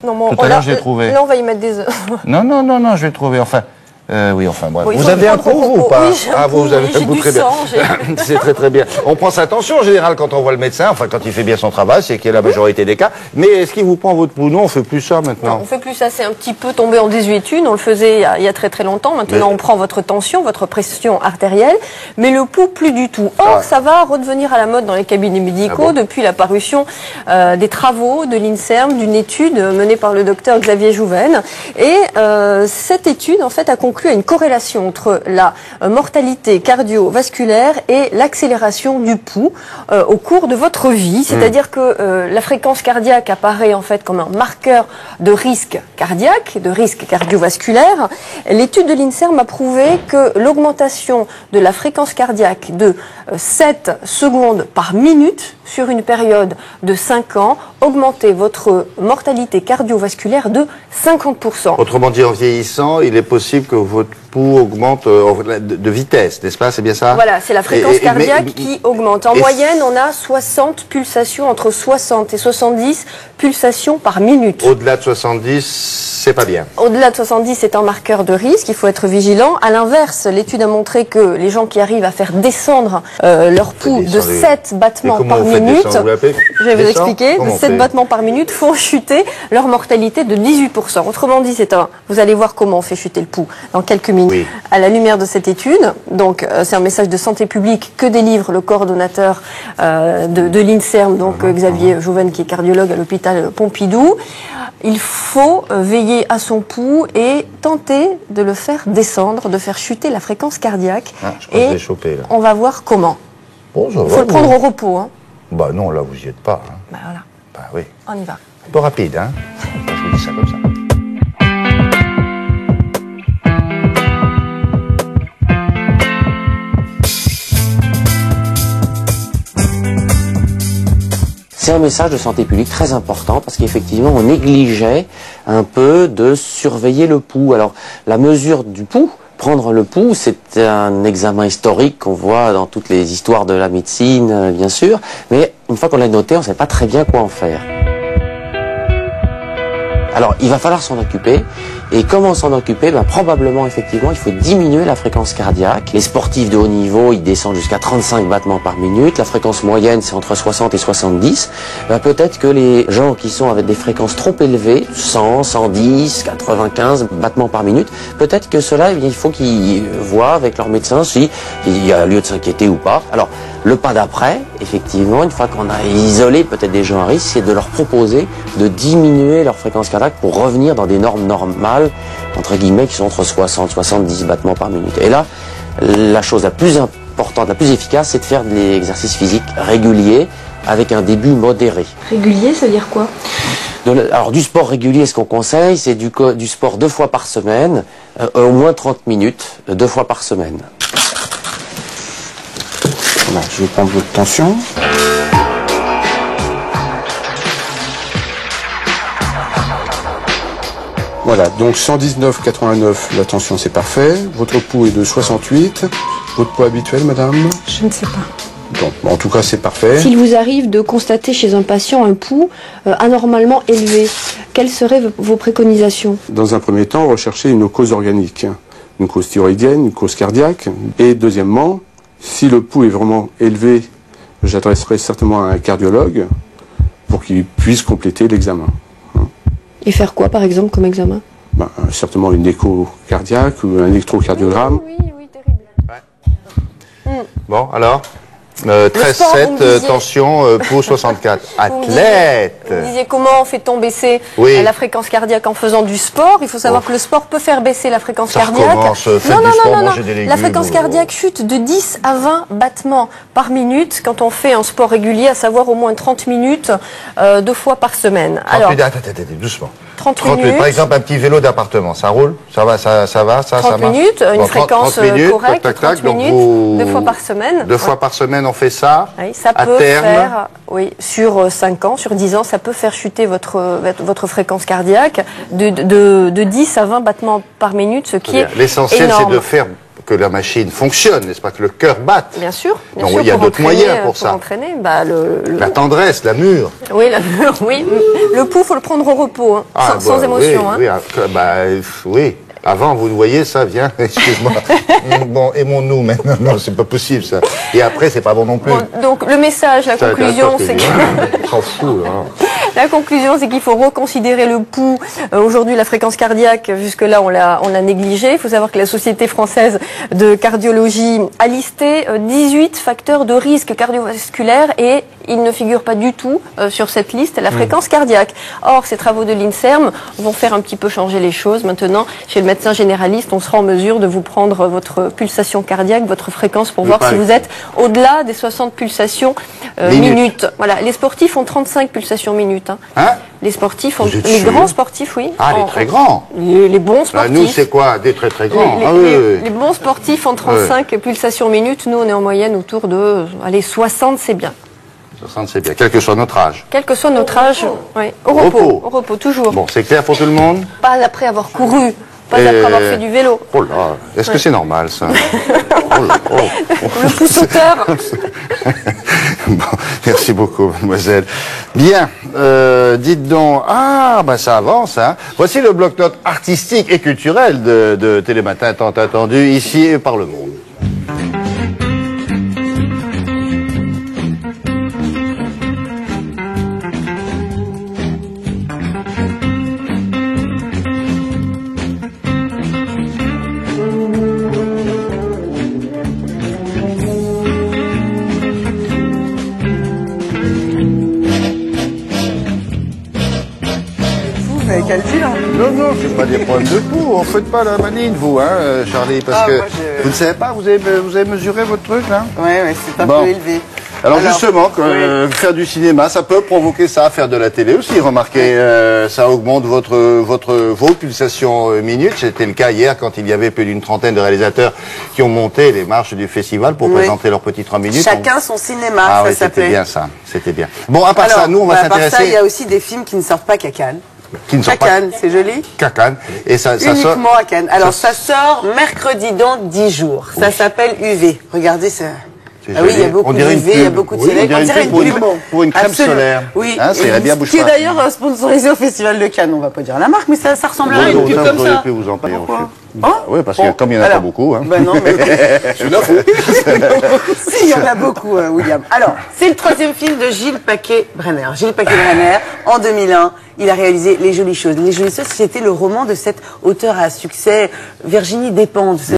Non, bon, Tout à l'heure, je l'ai trouvé. Là, on va y mettre des œufs. Non, je l'ai trouvé. Enfin, oui, enfin, bref. Oui, vous avez un pouls, vous ou pas? Oui, j'ai un pouls, vous avez un pouls, du très bien. sang, C'est très, très bien. On prend sa tension, en général, quand on voit le médecin, enfin, quand il fait bien son travail, c'est qu'il y a la majorité des cas. Mais est-ce qu'il vous prend votre pouls? Non, on fait plus ça maintenant. Non, on fait plus ça, c'est un petit peu tombé en désuétude. On le faisait il y a très très longtemps. Maintenant, on prend votre tension, votre pression artérielle, mais le pouls, plus du tout. Or, ça va redevenir à la mode dans les cabinets médicaux depuis la parution des travaux de l'INSERM, d'une étude menée par le docteur Xavier Jouven. Et cette étude, en fait, a conclu à une corrélation entre la mortalité cardiovasculaire et l'accélération du pouls au cours de votre vie. C'est-à-dire que la fréquence cardiaque apparaît en fait comme un marqueur de risque cardiaque, de risque cardiovasculaire. L'étude de l'INSERM a prouvé que l'augmentation de la fréquence cardiaque de 7 secondes par minute sur une période de 5 ans augmentait votre mortalité cardiovasculaire de 50%. Autrement dit, en vieillissant, il est possible que votre pouls augmente de vitesse, n'est-ce pas? C'est bien ça? Voilà, c'est la fréquence cardiaque qui augmente. En moyenne, on a 60 pulsations, entre 60 et 70 pulsations par minute. Au-delà de 70, c'est pas bien. Au-delà de 70, c'est un marqueur de risque, il faut être vigilant. À l'inverse, l'étude a montré que les gens qui arrivent à faire descendre leur pouls de 7 battements par minute, je vais vous expliquer, de 7 battements par minute font chuter leur mortalité de 18%. Autrement dit, vous allez voir comment on fait chuter le pouls dans quelques minutes. Oui. À la lumière de cette étude, donc c'est un message de santé publique que délivre le coordonnateur de l'INSERM, donc Xavier Jouven, qui est cardiologue à l'hôpital Pompidou. Il faut veiller à son pouls et tenter de le faire descendre, de faire chuter la fréquence cardiaque. Je crois que je l'ai chopé, là. On va voir comment. Bon, il faut le prendre au repos. Hein. Bah non, là, vous n'y êtes pas. Hein. Bah voilà. Bah oui. On y va. Un peu rapide, hein. Je vous dis ça comme ça. C'est un message de santé publique très important parce qu'effectivement on négligeait un peu de surveiller le pouls. Alors la mesure du pouls, prendre le pouls, c'est un examen historique qu'on voit dans toutes les histoires de la médecine bien sûr, mais une fois qu'on l'a noté, on ne sait pas très bien quoi en faire. Alors, il va falloir s'en occuper. Et comment s'en occuper? Probablement, effectivement, il faut diminuer la fréquence cardiaque. Les sportifs de haut niveau, ils descendent jusqu'à 35 battements par minute. La fréquence moyenne, c'est entre 60 et 70. Peut-être que les gens qui sont avec des fréquences trop élevées, 100, 110, 95 battements par minute, peut-être que cela, il faut qu'ils voient avec leur médecin s'il y a lieu de s'inquiéter ou pas. Alors, le pas d'après, effectivement, une fois qu'on a isolé peut-être des gens à risque, c'est de leur proposer de diminuer leur fréquence cardiaque pour revenir dans des normes normales, entre guillemets, qui sont entre 60 et 70 battements par minute. Et là, la chose la plus importante, la plus efficace, c'est de faire des exercices physiques réguliers avec un début modéré. Régulier, ça veut dire quoi? Alors, du sport régulier, ce qu'on conseille, c'est du sport 2 fois par semaine, au moins 30 minutes, 2 fois par semaine. Voilà, je vais prendre votre tension. Voilà, donc 119,89, la tension c'est parfait. Votre pouls est de 68. Votre poids habituel, madame? Je ne sais pas. Donc, en tout cas, c'est parfait. S'il vous arrive de constater chez un patient un pouls anormalement élevé, quelles seraient vos préconisations? Dans un premier temps, rechercher une cause organique, une cause thyroïdienne, une cause cardiaque. Et deuxièmement, si le pouls est vraiment élevé, j'adresserai certainement à un cardiologue pour qu'il puisse compléter l'examen. Et faire quoi, par exemple, comme examen? Certainement une écho cardiaque ou un électrocardiogramme. Oui, terrible. Ouais. Bon, alors 13,7, tension, pouls 64. Athlète! Vous disiez comment fait-on baisser la fréquence cardiaque en faisant du sport? Il faut savoir que le sport peut faire baisser la fréquence cardiaque. Non. La fréquence cardiaque chute de 10 à 20 battements par minute quand on fait un sport régulier, à savoir au moins 30 minutes 2 fois par semaine. Alors, attendez, doucement. 30 minutes. Par exemple, un petit vélo d'appartement, ça roule? Ça va, ça va, ça 30 marche? minutes, une fréquence 30 minutes, correcte, 30 minutes, 2 fois par semaine. 2 fois par semaine, on fait ça? Oui, ça peut faire, sur 5 ans, sur 10 ans, ça peut faire chuter votre fréquence cardiaque de 10 à 20 battements par minute, ce qui est l'essentiel, c'est de faire que la machine fonctionne, n'est-ce pas, que le cœur batte. Bien sûr. Donc il y a d'autres moyens pour ça. Entraîner, la tendresse, la mûre. Oui, oui. Le pouls, faut le prendre au repos, hein, sans émotion. Oui, oui. Avant, vous le voyez, ça vient, excuse-moi. Bon, aimons-nous maintenant. Non, c'est pas possible, ça. Et après, c'est pas bon non plus. Bon, donc, le message, la conclusion, c'est que... On s'en fout, hein. La conclusion, c'est qu'il faut reconsidérer le pouls. Aujourd'hui, la fréquence cardiaque, jusque-là, on l'a négligée. Il faut savoir que la Société française de cardiologie a listé 18 facteurs de risque cardiovasculaire et il ne figure pas du tout sur cette liste la fréquence cardiaque. Or, ces travaux de l'INSERM vont faire un petit peu changer les choses. Maintenant, chez le médecin généraliste, on sera en mesure de vous prendre votre pulsation cardiaque, votre fréquence pour voir si vous êtes au-delà des 60 pulsations minutes. Voilà. Les sportifs ont 35 pulsations minutes. Hein? Les sportifs, les grands sportifs, oui. Ah, les très grands. Les bons sportifs. Nous, c'est quoi? Des très très grands. Les bons sportifs ont 35 pulsations minutes. Nous, on est en moyenne autour de, 60, c'est bien. 60, c'est bien. Quel que soit notre âge. Quel que soit notre âge, oui. Au repos, toujours. Bon, c'est clair pour tout le monde? Pas après avoir couru. Pas après avoir fait du vélo. Oh là, est-ce que c'est normal, ça? Le pouce sauteur. Bon, merci beaucoup, mademoiselle. Bien, dites donc, ça avance, hein. Voici le bloc-notes artistique et culturel de Télématin, tant attendu, ici et par le monde. Non, c'est pas des problèmes de pouls. On ne fait pas la maligne, vous, hein, Charlie, parce que vous ne savez pas, vous avez mesuré votre truc, là? Oui, c'est un peu élevé. Alors justement, faire du cinéma, ça peut provoquer ça, faire de la télé aussi. Remarquez, ça augmente vos pulsations minutes. C'était le cas hier quand il y avait plus d'une trentaine de réalisateurs qui ont monté les marches du festival pour présenter leurs petits 3 minutes. Chacun son cinéma, ça s'appelait. C'était bien ça, c'était bien. Bon, à part ça, nous on va s'intéresser... À part ça, il y a aussi des films qui ne sortent pas qu'à Cannes. Qu'à Cannes, c'est joli. Qu'à Cannes. Et ça uniquement sort... à Cannes. Alors ça sort mercredi dans 10 jours. Ça s'appelle UV. Regardez ça. Ah oui, il y a beaucoup de UV, il y a beaucoup de soleil. On dirait une pub pour une crème solaire. Oui, hein, ça irait bien bouche. Qui est d'ailleurs sponsorisé au Festival de Cannes. On va pas dire la marque, mais ça ressemblerait à une pub comme ça. Vous auriez pu vous en parler. Oui, parce que comme il n'y en a pas beaucoup. Hein. Ben non, mais... Je suis là, si, il y en a beaucoup, William. Alors, c'est le 3e film de Gilles Paquet-Brenner. Gilles Paquet-Brenner, en 2001, il a réalisé Les Jolies Choses. Les Jolies Choses, c'était le roman de cette auteure à succès, Virginie Despentes.